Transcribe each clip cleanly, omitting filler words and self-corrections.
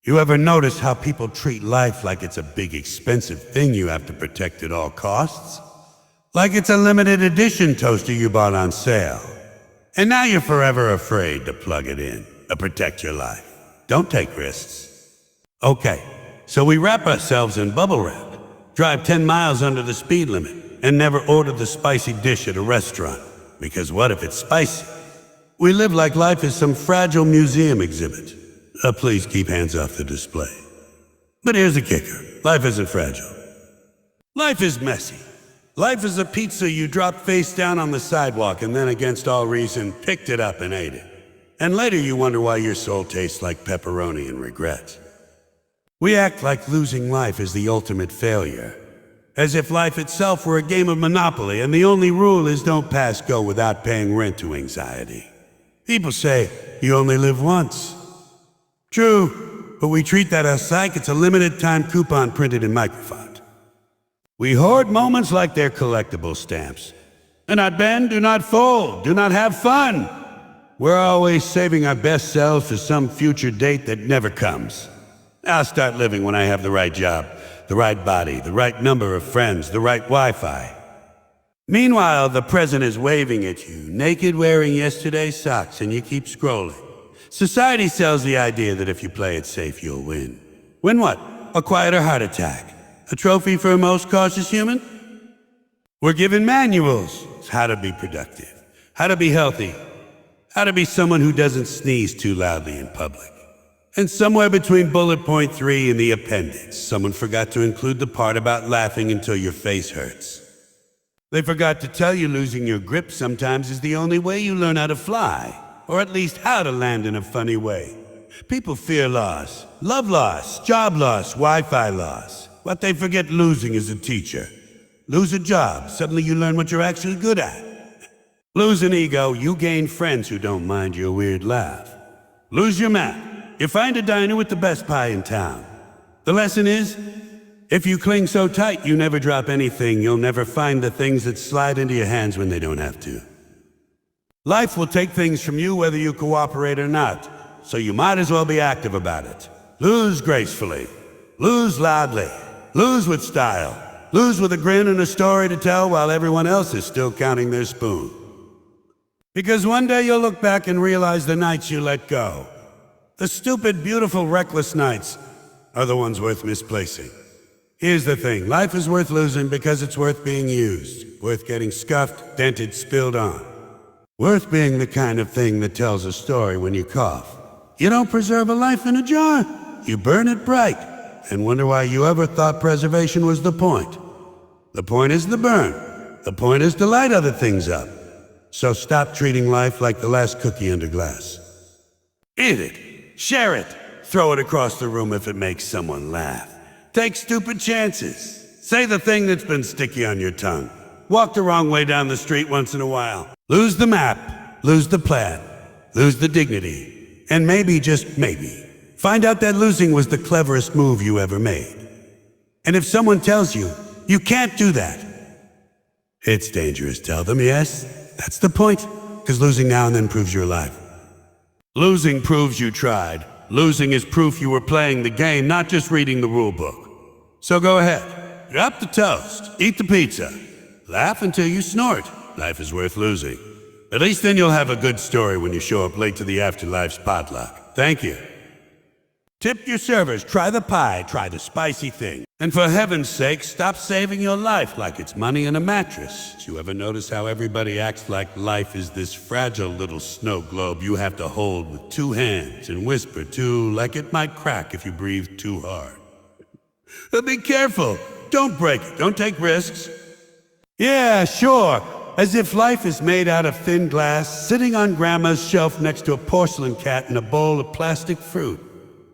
You ever notice how people treat life like it's a big expensive thing you have to protect at all costs? Like it's a limited edition toaster you bought on sale. And now you're forever afraid to plug it in, to protect your life. Don't take risks. Okay, so we wrap ourselves in bubble wrap, drive 10 miles under the speed limit, and never order the spicy dish at a restaurant. Because what if it's spicy? We live like life is some fragile museum exhibit. Please keep hands off the display. But here's the kicker. Life isn't fragile. Life is messy. Life is a pizza you dropped face down on the sidewalk and then against all reason picked it up and ate it. And later you wonder why your soul tastes like pepperoni and regret. We act like losing life is the ultimate failure. As if life itself were a game of Monopoly and the only rule is don't pass go without paying rent to anxiety. People say, you only live once. True, but we treat that as like it's a limited time coupon printed in microfont. We hoard moments like they're collectible stamps. Do not bend, do not fold, do not have fun. We're always saving our best selves for some future date that never comes. I'll start living when I have the right job, the right body, the right number of friends, the right Wi-Fi. Meanwhile, the present is waving at you, naked wearing yesterday's socks, and you keep scrolling. Society sells the idea that if you play it safe, you'll win. Win what? A quieter heart attack? A trophy for a most cautious human? We're given manuals. It's how to be productive, how to be healthy, how to be someone who doesn't sneeze too loudly in public. And somewhere between bullet point 3 and the appendix, someone forgot to include the part about laughing until your face hurts. They forgot to tell you losing your grip sometimes is the only way you learn how to fly. Or at least how to land in a funny way. People fear loss, love loss, job loss, Wi-Fi loss. What they forget losing is a teacher. Lose a job, suddenly you learn what you're actually good at. Lose an ego, you gain friends who don't mind your weird laugh. Lose your map, you find a diner with the best pie in town. The lesson is, if you cling so tight you never drop anything, you'll never find the things that slide into your hands when they don't have to. Life will take things from you whether you cooperate or not, so you might as well be active about it. Lose gracefully. Lose loudly. Lose with style. Lose with a grin and a story to tell while everyone else is still counting their spoon. Because one day you'll look back and realize the nights you let go. The stupid, beautiful, reckless nights are the ones worth misplacing. Here's the thing. Life is worth losing because it's worth being used. Worth getting scuffed, dented, spilled on. Worth being the kind of thing that tells a story when you cough. You don't preserve a life in a jar. You burn it bright and wonder why you ever thought preservation was the point. The point is the burn. The point is to light other things up. So stop treating life like the last cookie under glass. Eat it. Share it. Throw it across the room if it makes someone laugh. Take stupid chances. Say the thing that's been sticky on your tongue. Walk the wrong way down the street once in a while. Lose the map, lose the plan, lose the dignity, and maybe, just maybe, find out that losing was the cleverest move you ever made. And if someone tells you, you can't do that, it's dangerous. Tell them, yes, that's the point, because losing now and then proves you're alive. Losing proves you tried. Losing is proof you were playing the game, not just reading the rule book. So go ahead, drop the toast, eat the pizza, laugh until you snort. Life is worth losing. At least then you'll have a good story when you show up late to the afterlife's potluck. Thank you. Tip your servers, try the pie, try the spicy thing. And for heaven's sake, stop saving your life like it's money in a mattress. Did you ever notice how everybody acts like life is this fragile little snow globe you have to hold with 2 hands and whisper to like it might crack if you breathe too hard? But be careful. Don't break it. Don't take risks. Yeah, sure. As if life is made out of thin glass, sitting on grandma's shelf next to a porcelain cat and a bowl of plastic fruit.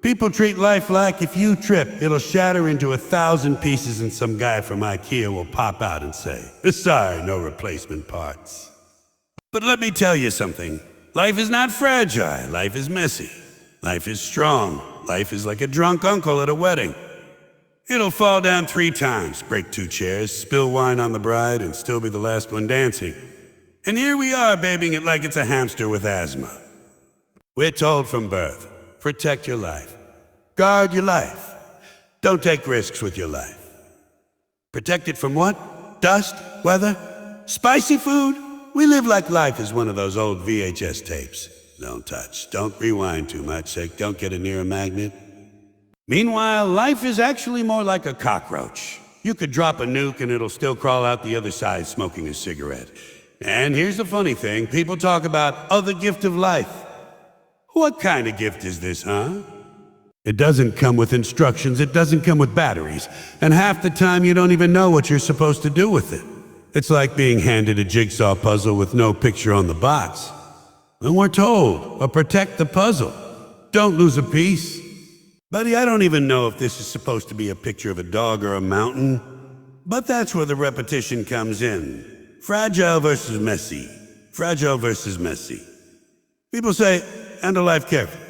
People treat life like if you trip, it'll shatter into 1,000 pieces and some guy from IKEA will pop out and say, sorry, no replacement parts. But let me tell you something. Life is not fragile. Life is messy. Life is strong. Life is like a drunk uncle at a wedding. It'll fall down 3 times, break 2 chairs, spill wine on the bride, and still be the last one dancing. And here we are, babying it like it's a hamster with asthma. We're told from birth, protect your life. Guard your life. Don't take risks with your life. Protect it from what? Dust? Weather? Spicy food? We live like life is one of those old VHS tapes. Don't touch. Don't rewind too much. Don't get it near a magnet. Meanwhile, life is actually more like a cockroach. You could drop a nuke and it'll still crawl out the other side smoking a cigarette. And here's the funny thing. People talk about, oh, the gift of life. What kind of gift is this, huh? It doesn't come with instructions. It doesn't come with batteries. And half the time you don't even know what you're supposed to do with it. It's like being handed a jigsaw puzzle with no picture on the box. And we're told, protect the puzzle. Don't lose a piece. Buddy, I don't even know if this is supposed to be a picture of a dog or a mountain. But that's where the repetition comes in. Fragile versus messy. Fragile versus messy. People say, handle life carefully.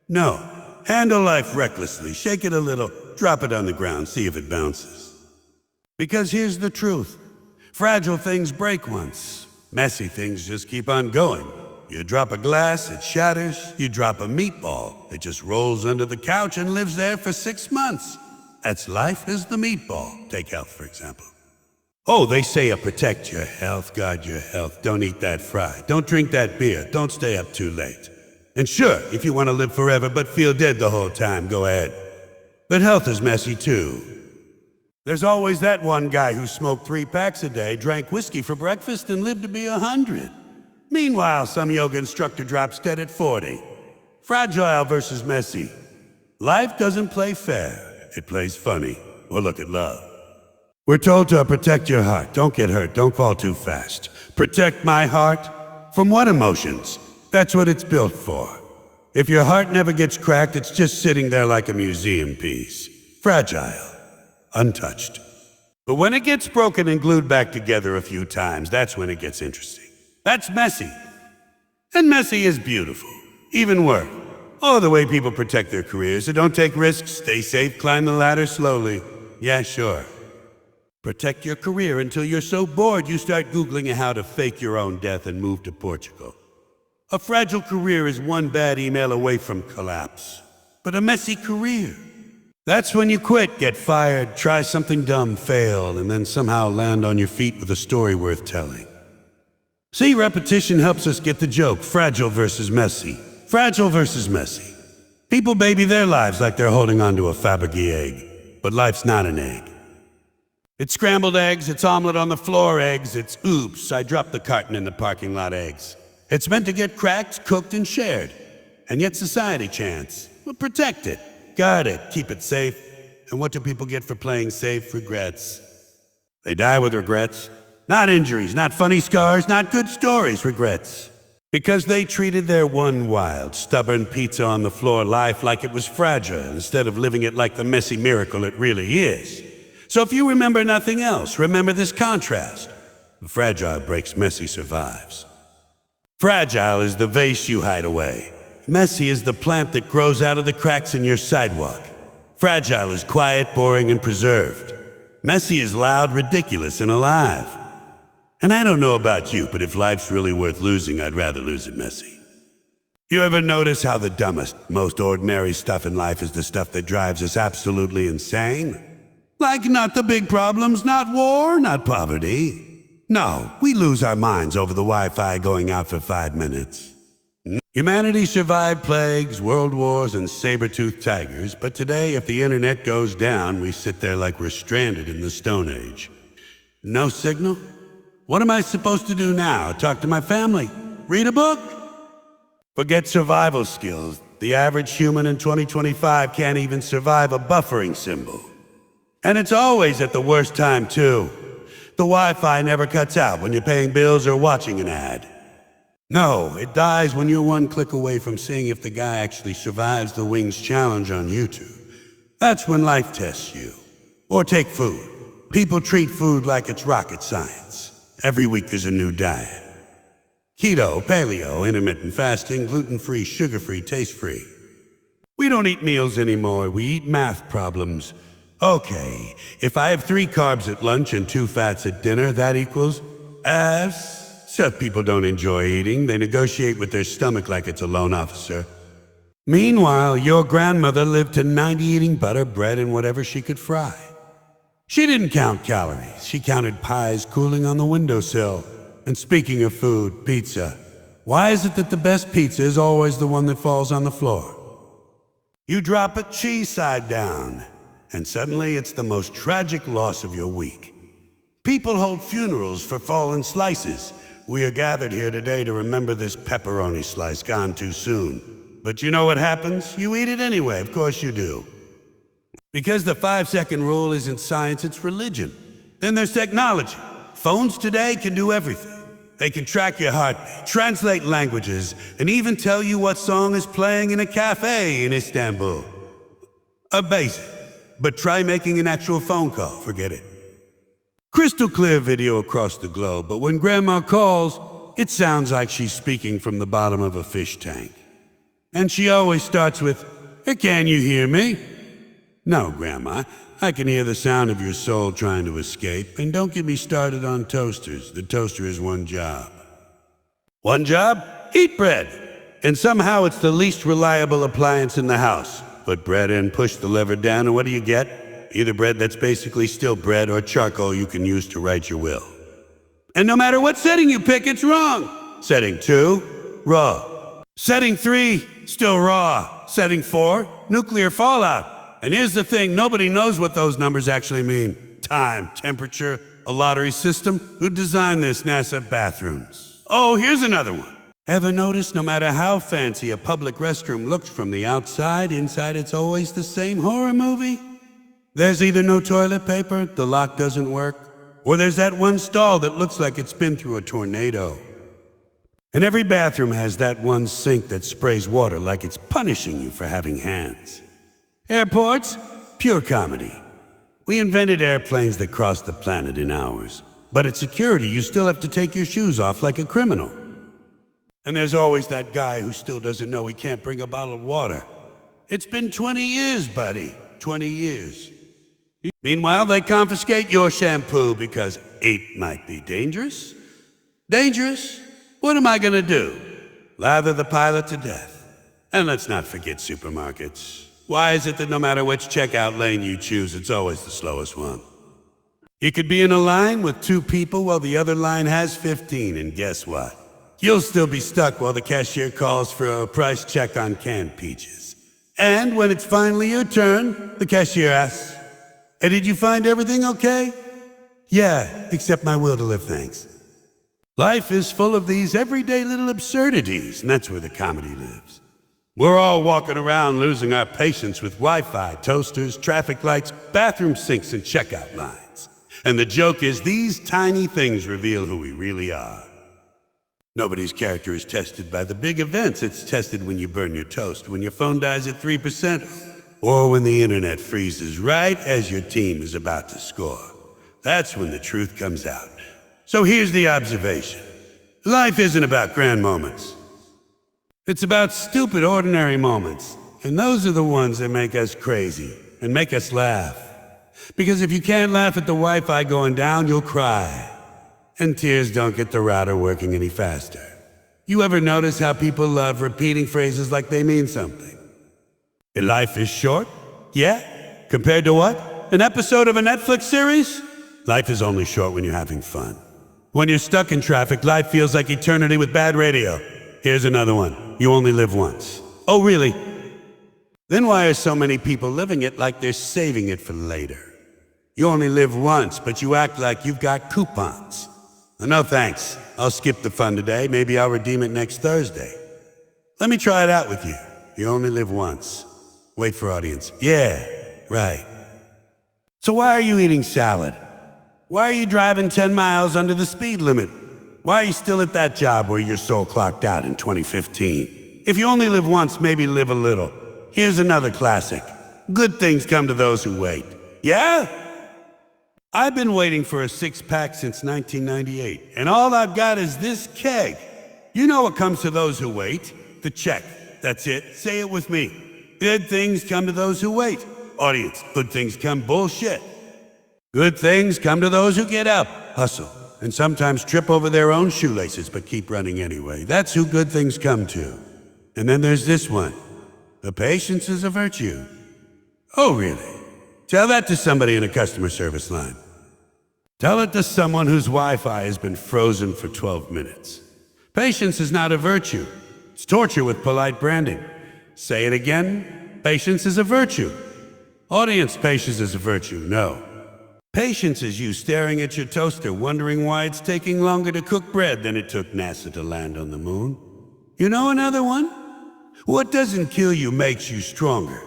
No, handle life recklessly. Shake it a little, drop it on the ground, see if it bounces. Because here's the truth. Fragile things break once. Messy things just keep on going. You drop a glass, it shatters. You drop a meatball, it just rolls under the couch and lives there for 6 months. That's life as the meatball. Take health, for example. Oh, they say protect your health, guard your health. Don't eat that fry. Don't drink that beer. Don't stay up too late. And sure, if you want to live forever but feel dead the whole time, go ahead. But health is messy too. There's always that one guy who smoked 3 packs a day, drank whiskey for breakfast, and lived to be 100. Meanwhile, some yoga instructor drops dead at 40. Fragile versus messy. Life doesn't play fair. It plays funny. Or look at love. We're told to protect your heart. Don't get hurt. Don't fall too fast. Protect my heart? From what emotions? That's what it's built for. If your heart never gets cracked, it's just sitting there like a museum piece. Fragile. Untouched. But when it gets broken and glued back together a few times, that's when it gets interesting. That's messy. And messy is beautiful. Even work. Oh, the way people protect their careers. So don't take risks, stay safe, climb the ladder slowly. Yeah, sure. Protect your career until you're so bored you start Googling how to fake your own death and move to Portugal. A fragile career is one bad email away from collapse. But a messy career, that's when you quit, get fired, try something dumb, fail, and then somehow land on your feet with a story worth telling. See, repetition helps us get the joke. Fragile versus messy. Fragile versus messy. People baby their lives like they're holding onto a Fabergé egg. But life's not an egg. It's scrambled eggs, it's omelet on the floor eggs, it's oops, I dropped the carton in the parking lot eggs. It's meant to get cracked, cooked, and shared. And yet society chants. Well, protect it, guard it, keep it safe. And what do people get for playing safe? Regrets. They die with regrets. Not injuries, not funny scars, not good stories, regrets. Because they treated their one wild, stubborn pizza on the floor life like it was fragile instead of living it like the messy miracle it really is. So if you remember nothing else, remember this contrast. The fragile breaks, messy survives. Fragile is the vase you hide away. Messy is the plant that grows out of the cracks in your sidewalk. Fragile is quiet, boring, and preserved. Messy is loud, ridiculous, and alive. And I don't know about you, but if life's really worth losing, I'd rather lose it messy. You ever notice how the dumbest, most ordinary stuff in life is the stuff that drives us absolutely insane? Like not the big problems, not war, not poverty. No, we lose our minds over the Wi-Fi going out for 5 minutes. Humanity survived plagues, world wars, and saber-toothed tigers, but today, if the internet goes down, we sit there like we're stranded in the Stone Age. No signal? What am I supposed to do now? Talk to my family? Read a book? Forget survival skills. The average human in 2025 can't even survive a buffering symbol. And it's always at the worst time, too. The Wi-Fi never cuts out when you're paying bills or watching an ad. No, it dies when you're one click away from seeing if the guy actually survives the Wings Challenge on YouTube. That's when life tests you. Or take food. People treat food like it's rocket science. Every week there's a new diet. Keto, paleo, intermittent fasting, gluten-free, sugar-free, taste-free. We don't eat meals anymore, we eat math problems. Okay, if I have 3 carbs at lunch and 2 fats at dinner, that equals abs. Some people don't enjoy eating, they negotiate with their stomach like it's a loan officer. Meanwhile, your grandmother lived to 90 eating butter, bread, and whatever she could fry. She didn't count calories. She counted pies cooling on the windowsill. And speaking of food, pizza. Why is it that the best pizza is always the one that falls on the floor? You drop a cheese side down, and suddenly it's the most tragic loss of your week. People hold funerals for fallen slices. We are gathered here today to remember this pepperoni slice gone too soon. But you know what happens? You eat it anyway, of course you do. Because the 5-second rule isn't science, it's religion. Then there's technology. Phones today can do everything. They can track your heartbeat, translate languages, and even tell you what song is playing in a cafe in Istanbul. Basic. But try making an actual phone call, forget it. Crystal clear video across the globe, but when Grandma calls, it sounds like she's speaking from the bottom of a fish tank. And she always starts with, "Can you hear me?" No, Grandma, I can hear the sound of your soul trying to escape, and don't get me started on toasters. The toaster has one job. One job? Eat bread. And somehow it's the least reliable appliance in the house. Put bread in, push the lever down, and what do you get? Either bread that's basically still bread or charcoal you can use to write your will. And no matter what setting you pick, it's wrong. Setting 2, raw. Setting 3, still raw. Setting 4, nuclear fallout. And here's the thing, nobody knows what those numbers actually mean. Time, temperature, a lottery system. Who designed this? NASA bathrooms. Oh, here's another one. Ever notice no matter how fancy a public restroom looks from the outside, inside it's always the same horror movie? There's either no toilet paper, the lock doesn't work, or there's that one stall that looks like it's been through a tornado. And every bathroom has that one sink that sprays water like it's punishing you for having hands. Airports? Pure comedy. We invented airplanes that cross the planet in hours. But at security, you still have to take your shoes off like a criminal. And there's always that guy who still doesn't know he can't bring a bottle of water. It's been 20 years, buddy. 20 years. Meanwhile, they confiscate your shampoo because 8 might be dangerous. Dangerous? What am I gonna do? Lather the pilot to death. And let's not forget supermarkets. Why is it that no matter which checkout lane you choose, it's always the slowest one? You could be in a line with 2 people while the other line has 15, and guess what? You'll still be stuck while the cashier calls for a price check on canned peaches. And when it's finally your turn, the cashier asks, "Hey, did you find everything okay?" "Yeah, except my will to live, thanks." Life is full of these everyday little absurdities, and that's where the comedy lives. We're all walking around losing our patience with Wi-Fi, toasters, traffic lights, bathroom sinks, and checkout lines. And the joke is these tiny things reveal who we really are. Nobody's character is tested by the big events. It's tested when you burn your toast, when your phone dies at 3%, or when the internet freezes right as your team is about to score. That's when the truth comes out. So here's the observation. Life isn't about grand moments. It's about stupid, ordinary moments. And those are the ones that make us crazy and make us laugh. Because if you can't laugh at the Wi-Fi going down, you'll cry. And tears don't get the router working any faster. You ever notice how people love repeating phrases like they mean something? Life is short? Yeah? Compared to what? An episode of a Netflix series? Life is only short when you're having fun. When you're stuck in traffic, life feels like eternity with bad radio. Here's another one. You only live once. Oh, really? Then why are so many people living it like they're saving it for later? You only live once, but you act like you've got coupons. No thanks. I'll skip the fun today. Maybe I'll redeem it next Thursday. Let me try it out with you. You only live once. Wait for audience. Yeah, right. So why are you eating salad? Why are you driving 10 miles under the speed limit? Why are you still at that job where your soul clocked out in 2015? If you only live once, maybe live a little. Here's another classic. Good things come to those who wait. Yeah? I've been waiting for a 6-pack since 1998, and all I've got is this keg. You know what comes to those who wait? The check. That's it. Say it with me. Good things come to those who wait. Audience, good things come bullshit. Good things come to those who get up, hustle, and sometimes trip over their own shoelaces but keep running anyway. That's who good things come to. And then there's this one. The patience is a virtue. Oh, really? Tell that to somebody in a customer service line. Tell it to someone whose Wi-Fi has been frozen for 12 minutes. Patience is not a virtue. It's torture with polite branding. Say it again. Patience is a virtue. Audience, patience is a virtue. No. Patience is you staring at your toaster, wondering why it's taking longer to cook bread than it took NASA to land on the moon. You know another one? What doesn't kill you makes you stronger.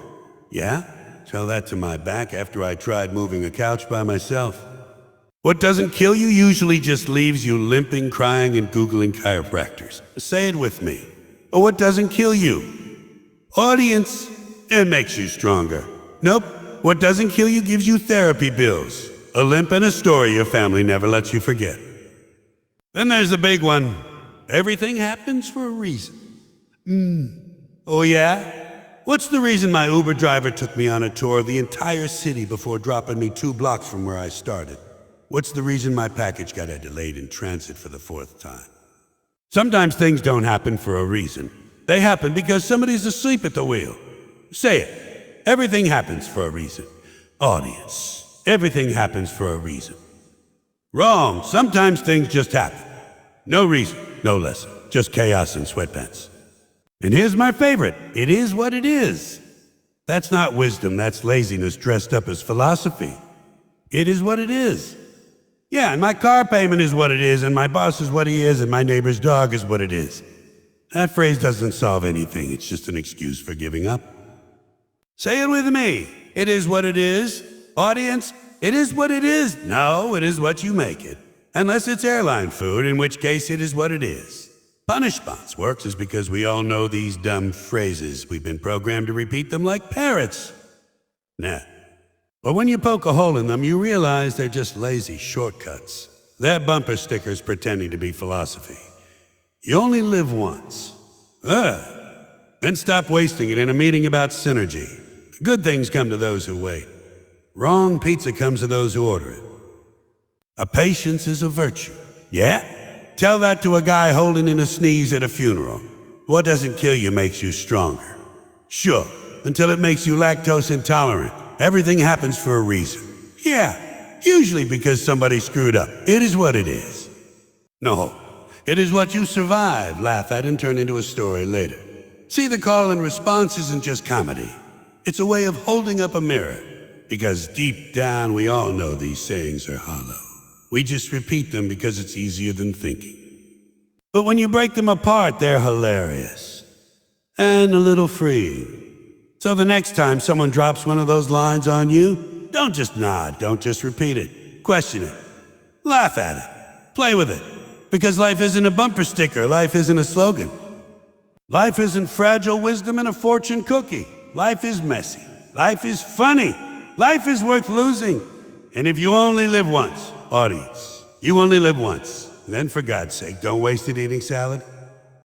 Yeah? Tell that to my back after I tried moving a couch by myself. What doesn't kill you usually just leaves you limping, crying, and Googling chiropractors. Say it with me. What doesn't kill you? Audience, it makes you stronger. Nope. What doesn't kill you gives you therapy bills. A limp and a story your family never lets you forget. Then there's the big one. Everything happens for a reason. Oh yeah? What's the reason my Uber driver took me on a tour of the entire city before dropping me 2 blocks from where I started? What's the reason my package got delayed in transit for the 4th time? Sometimes things don't happen for a reason. They happen because somebody's asleep at the wheel. Say it. Everything happens for a reason. Audience, everything happens for a reason. Wrong. Sometimes things just happen. No reason, no lesson. Just chaos and sweatpants. And here's my favorite. It is what it is. That's not wisdom, that's laziness dressed up as philosophy. It is what it is. Yeah, and my car payment is what it is, and my boss is what he is, and my neighbor's dog is what it is. That phrase doesn't solve anything, it's just an excuse for giving up. Say it with me. It is what it is. Audience, it is what it is. No, it is what you make it. Unless it's airline food, in which case it is what it is. Punishments works is because we all know these dumb phrases. We've been programmed to repeat them like parrots. Nah. But when you poke a hole in them, you realize they're just lazy shortcuts. They're bumper stickers pretending to be philosophy. You only live once. Then stop wasting it in a meeting about synergy. Good things come to those who wait. Wrong pizza comes to those who order it. A patience is a virtue. Yeah? Tell that to a guy holding in a sneeze at a funeral. What doesn't kill you makes you stronger. Sure, until it makes you lactose intolerant. Everything happens for a reason. Yeah, usually because somebody screwed up. It is what it is. No, it is what you survive, laugh at, and turn into a story later. See, the call and response isn't just comedy. It's a way of holding up a mirror. Because deep down, we all know these sayings are hollow. We just repeat them because it's easier than thinking. But when you break them apart, they're hilarious. And a little freeing. So the next time someone drops one of those lines on you, don't just nod, don't just repeat it. Question it. Laugh at it. Play with it. Because life isn't a bumper sticker, life isn't a slogan. Life isn't fragile wisdom in a fortune cookie. Life is messy. Life is funny. Life is worth losing. And if you only live once, audience, you only live once. Then for God's sake, don't waste it eating salad.